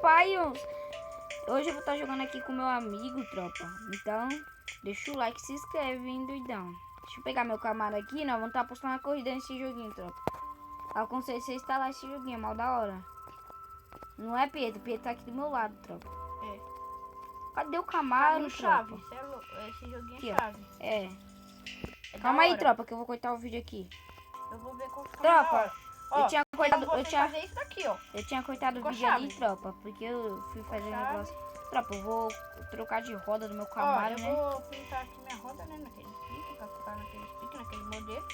Paios. Hoje eu vou estar jogando aqui com meu amigo, tropa. Então, deixa o like e se inscreve, hein, doidão. Deixa eu pegar meu camarada aqui, nós vamos estar postando uma corrida nesse joguinho, tropa. Eu aconselho você a instalar esse joguinho, é mal da hora. Não é, Pedro? Pedro tá aqui do meu lado, tropa. É. Cadê o Camaro, chave. tropa? Esse joguinho Aqui, é ó. chave. É. Calma aí, tropa, que eu vou cortar o vídeo aqui. Eu vou ver qual fica mais da Tropa, hora. Ó, eu tinha cortado, fazer isso daqui, ó. eu tinha cortado o Ficou vídeo chave. ali, tropa, porque eu fui fazer um Chave. negócio. Tropa, eu vou trocar de roda do meu Ó, Camaro, eu né? vou pintar aqui minha roda, né, naquele stick, pra ficar naquele stick, naquele modelo.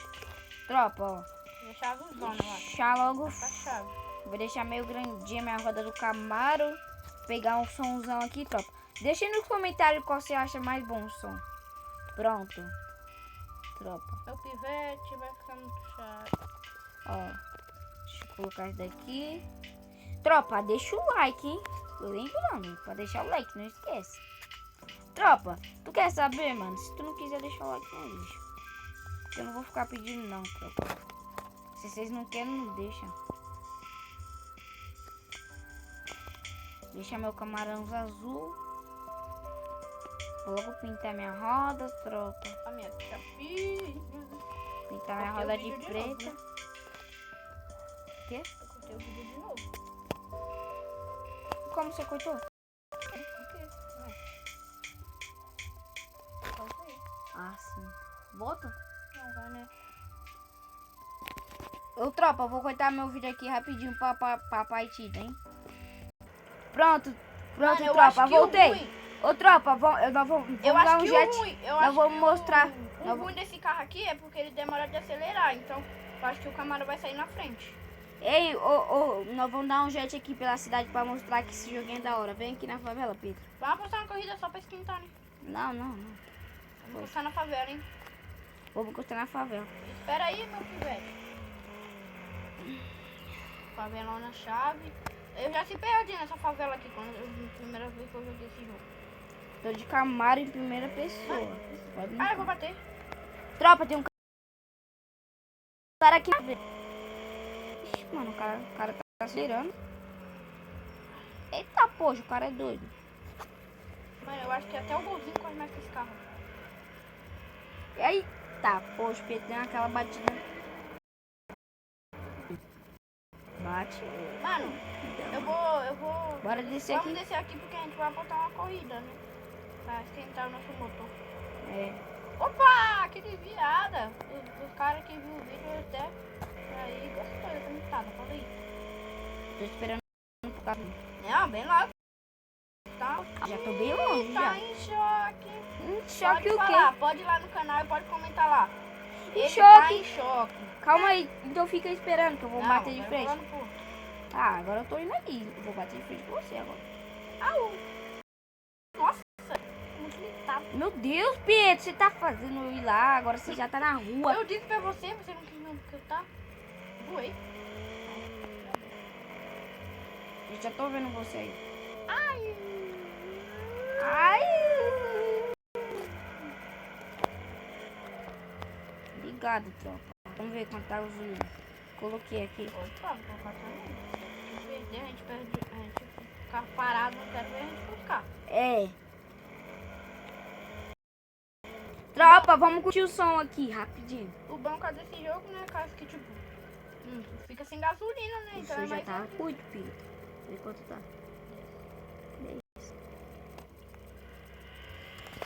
Tropa, ó. Deixar azulzona, eu acho. Deixar logo. Tá chave. Vou deixar meio grandinha minha roda do Camaro. Pegar um somzão aqui, tropa. Deixa aí nos comentários qual você acha mais bom o som. Pronto. Tropa. Meu pivete vai ficar muito chave. Ó. Deixa eu colocar isso daqui. Tropa, deixa o like, hein? Lembrando, pra deixar o like, não esquece. Tropa, tu quer saber, mano? Se tu não quiser deixar o like, não deixa. Eu não vou ficar pedindo não, tropa. Se vocês não querem, não deixa. Deixa meu camarão azul. Vou logo pintar minha roda, tropa. A minha chapinha. Pintar minha Cortei roda o de vídeo de preta. novo, O quê? Eu cortei o vídeo de novo. Como você cortou? Ok. Vai. Ah, sim. Volta? Não vai, né? Ô, tropa, vou cortar meu vídeo aqui rapidinho pra Papai Tita, hein? Pronto, Mano, eu tropa, acho que o voltei. ruim- Ô, tropa, vamos Eu dar acho um que jet. o ruim, Nós vamos mostrar. O ruim desse carro aqui é porque ele demora de acelerar, então eu acho que o Camaro vai sair na frente. Ei, nós vamos dar um jet aqui pela cidade pra mostrar que esse joguinho é da hora. Vem aqui na favela, Pedro. Vamos apostar uma corrida só pra esquentar, né? Não. Vamos apostar na favela, hein? Vamos encostar na favela. Espera aí, meu pivete. Favelona chave. Eu já se perdi nessa favela aqui, primeira vez que eu joguei esse jogo. Tô de Camaro em primeira pessoa. Pode Ah, eu vou bater. Tropa, tem um cara aqui. Ixi, mano, o cara tá acelerando. Eita, poxa, o cara é doido. Mano, eu acho que até o golzinho corre mais que esse carro. Eita, poxa, porque tem aquela batida. Bate. Mano, eu vou... Bora descer Vamos aqui. descer aqui porque a gente vai botar uma corrida, né? Pra esquentar o nosso motor. É. Opa, que desviada. Os caras que viu o vídeo até aí gostou dessa mitada, fala aí. Tô esperando pro carro. Não, bem lá. Tá, Já tô bem longe, tá já. em choque. Choque Pode o falar, quê? pode ir lá no canal e pode comentar lá. Ele choque. tá em choque. Calma aí, então fica esperando que eu vou Não, bater de vai frente. rolando por- Ah, agora eu tô indo ali. Eu vou bater de frente com você agora. Au. Nossa, muito limitado. Meu Deus, Pedro, você tá fazendo eu ir lá, agora você já tá na rua. Eu disse pra você não quis não porque eu tá. Voei. Eu já tô vendo você aí. Ai. Ai! Obrigado, tropa. Vamos ver quanto tá os livros. Coloquei aqui. Opa, vou colocar também. Se perder, a gente ficar parado, não quero ver a gente buscar. É. Tropa, vamos curtir o som aqui, rapidinho. O bom desse jogo, né, caso que tipo, fica sem gasolina, né? Então Você é já mais tá muito, Pedro. Vê quanto tá. 10.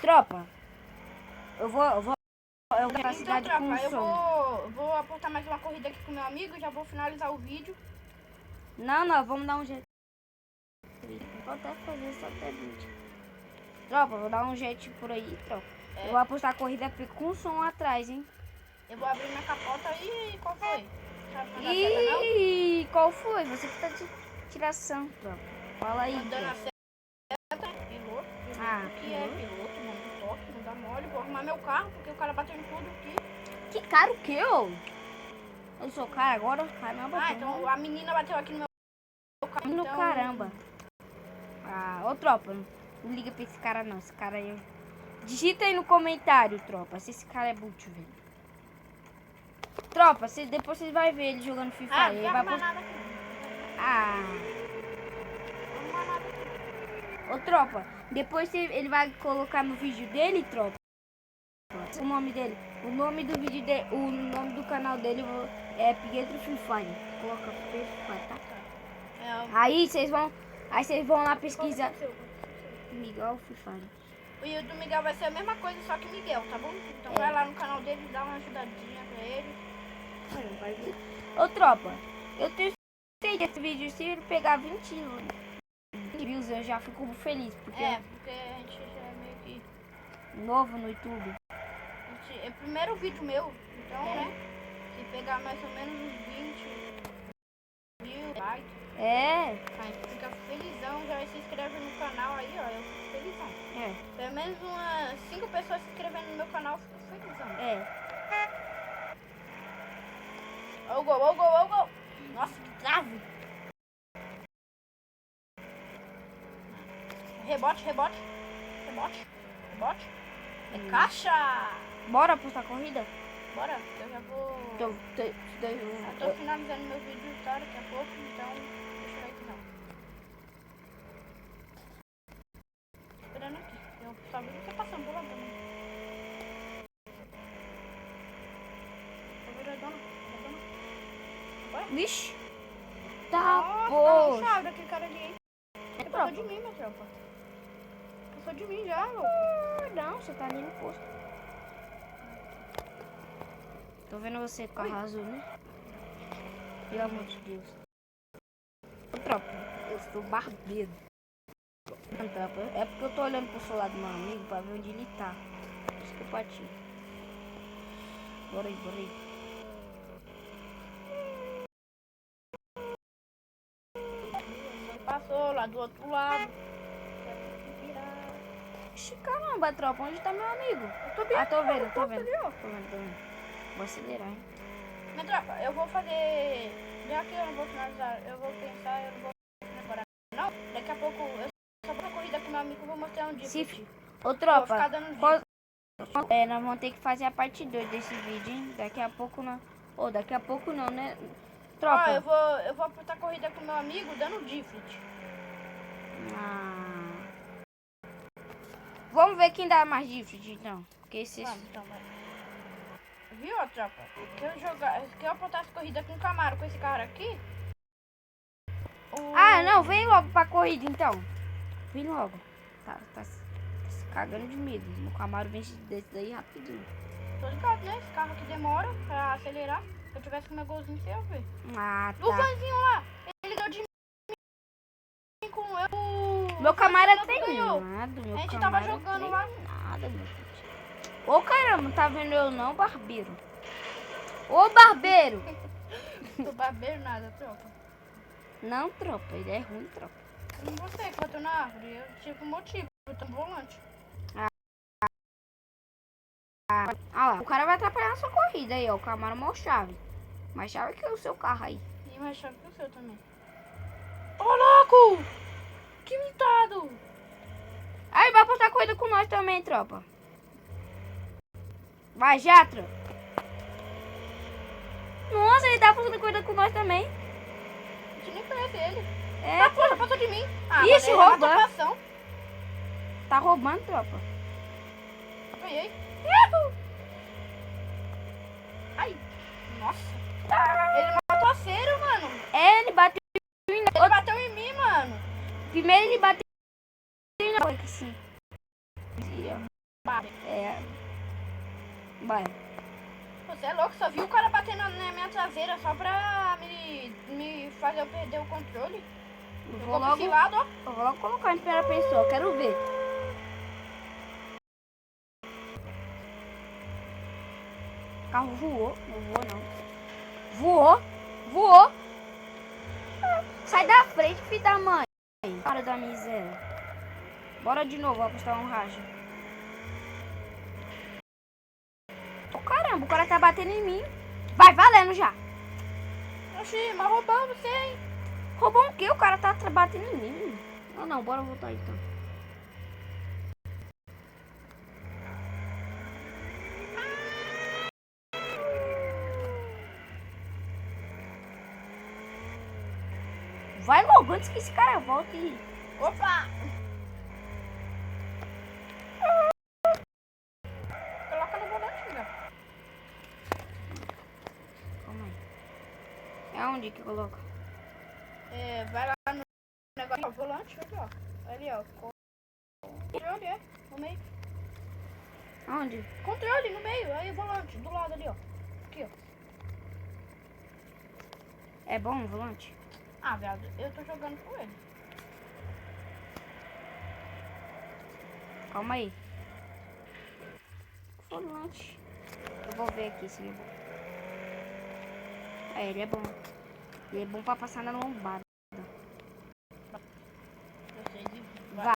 Tropa, eu vou pra Então, cidade com tropa, o eu som. vou apostar mais uma corrida aqui com meu amigo, já vou finalizar o vídeo. Não, vamos dar um jeito. Vou até fazer só até 20. Tropa, vou dar um jeito por aí, tropa. É. Eu vou apostar a corrida com som atrás, hein? Eu vou abrir minha capota e qual foi? Sabe mandar seta, não? Ih, qual foi? Você que tá de tiração, tropa. Fala aí, Mandando a tropa. seta, piloto. Ah, O que é piloto, mano? Do toque, não dá mole. Vou arrumar meu carro, porque o cara bateu em tudo aqui. Que caro o que, ô? Eu sou cara agora? Caramba, Ah, então a menina bateu aqui no meu carro. no Então, caramba. Ah, ô tropa, não liga pra esse cara não. Esse cara aí. Digita aí no comentário, tropa, se esse cara é bútil, velho. Tropa, depois vocês vão ver ele jogando FIFA. Ah, Ele não vai arrumar postar. nada aqui. Ah, Não arrumar nada Ô, tropa, depois ele vai colocar no vídeo dele, tropa. O nome dele. O nome do vídeo dele. O nome do canal dele é Pietro Free Fire. Coloca Free Fire, tá? Aí vocês vão lá pesquisar. Miguel Free Fire. O YouTube do Miguel vai ser a mesma coisa, só que Miguel, tá bom? Então vai lá no canal dele, dá uma ajudadinha pra ele. Vai ver. Ô, tropa, eu tenho certeza que esse vídeo, se ele pegar 20 views, eu já fico feliz. Porque porque a gente já é meio que novo no YouTube. é o primeiro vídeo meu, então, né? Se pegar mais ou menos uns 20 mil likes, aí fica felizão, já se inscreve no canal aí, ó, eu fico felizão. Pelo menos umas 5 pessoas se inscrevendo no meu canal, eu fico felizão. Ó o gol, ó o gol, ó o gol. Nossa, que trave. Rebote, rebote, rebote, rebote. É caixa. Bora apostar corrida? Bora, eu já vou... Eu tô finalizando meu vídeo, tá? Daqui a pouco, então deixa eu ver aqui não. Esperando aqui, eu só vi você passando por lá também. Vixe. Tá, Nossa, pô. tá inchado aquele cara ali, hein? Passou de mim, minha tropa. Passou de mim já, ô. Não, você tá ali no posto. Tô vendo você com carro azul, né? Pelo amor de Deus. Ô, tropa, eu sou barbeiro. Não, tropa, é porque eu tô olhando pro celular do meu amigo pra ver onde ele tá. Por isso que eu bati. Bora aí, bora aí. Passou lá do outro lado. Caramba, tropa, onde tá meu amigo? Eu tô vendo, tô vendo. tô vendo. Vou acelerar, hein? Minha tropa, eu vou fazer... Já que eu não vou finalizar, eu vou pensar, eu não vou agora não. Daqui a pouco, eu só vou na corrida com meu amigo, vou mostrar um dia. Ô, tropa, vou ficar dando nós vamos ter que fazer a parte 2 desse vídeo, hein? Daqui a pouco não. Ô, daqui a pouco não, né? Tropa. Ó, eu vou apostar corrida com meu amigo dando drift. Vamos ver quem dá mais drift, então. Porque esses... Vamos, então, vai. Viu, ó, tropa? Que eu apostasse corrida com o Camaro, com esse cara aqui. Não, vem logo pra corrida, então. Vem logo. Tá se cagando de medo. O Camaro vem desse daí rapidinho. Tô ligado, né? Esse carro aqui demora pra acelerar. Se eu tivesse com meu golzinho, você ia ver. Tá. O Vanzinho lá, ele deu de mim com eu. Meu Camaro é ganhou. treinado. A gente tava jogando lá. Nada, meu filho. Ô, caramba, não tá vendo eu não, barbeiro? Ô, barbeiro! Tô barbeiro nada, tropa. Não, tropa, ele é ruim, tropa. Eu não gostei que bateu na árvore. Eu tive um motivo, eu tô no volante. Lá, o cara vai atrapalhar a sua corrida aí, ó. O Camaro mó chave. Mais chave que o seu carro aí. E mais chave que o seu também. Ô, louco! Que mitado! Aí vai postar corrida com nós também, tropa. Vai, Jatro. Nossa, ele tá fazendo corrida com nós também. A gente nem conhece ele. É, Porra, passou de mim. Ixi, roubando. Tá roubando, tropa. Ganhei. Ai, nossa. Ele matou a cera, mano. Ele bateu em Ele bateu em mim, mano. Primeiro ele bateu em nós, assim. Vai. Você é louco, só viu o cara batendo na minha traseira só pra me fazer eu perder o controle. Eu vou pra esse lado, ó. Eu vou logo colocar em primeira pessoa, quero ver. O carro voou. Não voou, não. Voou. Voou. Sai da frente, filho da mãe. Para da miséria. Bora de novo, vou apostar um racha. Ô, caramba, o cara tá batendo em mim. Vai, valendo já. Oxi, mas roubando você, hein? Roubou o quê? O cara tá batendo em mim. Não, bora voltar então. Vai logo antes que esse cara volte. Opa! Onde que coloca? Vai lá no negócio, ó, volante, aqui, ó. Ali, ó. Controle, no meio. Onde? Controle, no meio. Aí, volante, do lado ali, ó. Aqui, ó. É bom o volante? Ah, viado, eu tô jogando com ele. Calma aí. Volante. Eu vou ver aqui se ele é bom. Ele é bom. Ele é bom pra passar na lombada. Vai.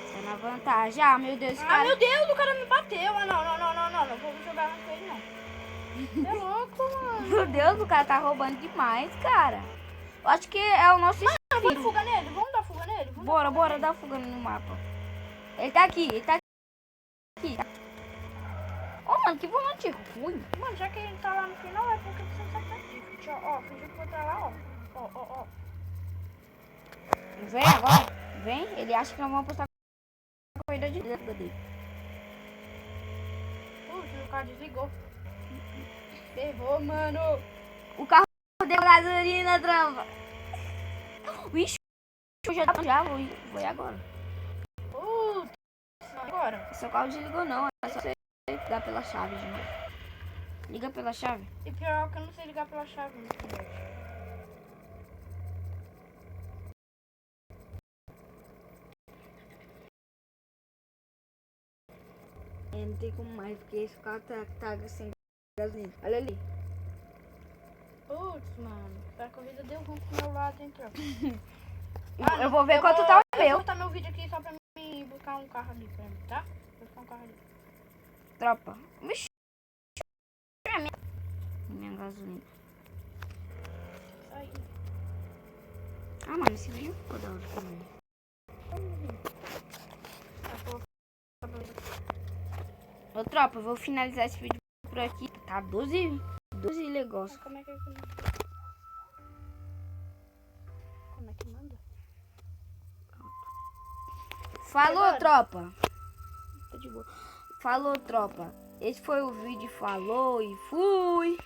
Você é na vantagem. Ah, meu Deus, cara. Ah, meu Deus, o cara me bateu. Ah, não. Não vou jogar mais com ele, não. Você é louco, mano. Meu Deus, o cara tá roubando demais, cara. Eu acho que é o nosso Vamos dar estilo. fuga nele? Vamos dar fuga nele? Bora dar fuga no mapa. Ele tá aqui. Ô, mano, que volante ruim. Mano, já que ele tá lá no final, é porque você tá aqui. Ó, fingiu que eu tá lá, ó. Ó. Vem agora. Vem. Ele acha que nós vamos apostar a corrida de dentro dele. O cara desligou. Ferrou, mano. O carro deu gasolina, trampa. Vixe, eu já vou ir agora. Agora. Seu carro desligou não, é só você ligar pela chave de novo. Liga pela chave. E pior que eu não sei ligar pela chave. Não tem como mais, porque esse carro tá sem gasolina. Olha ali. Putz, mano. A corrida deu ruim pro meu lado, hein, tropa. Eu vou ver quanto tá o meu. Eu meu. vou botar meu vídeo aqui só pra mim buscar um carro ali pra mim, tá? Vou buscar um carro ali. Tropa. Vixe. Minha gasolina. Aí. Ah, mano, esse vídeo ficou da hora também. Ô, tropa, eu vou finalizar esse vídeo por aqui. Tá 12 negócios. Como é que manda? Falou, tropa. Tá de boa. Falou, tropa. Esse foi o vídeo. Falou e fui.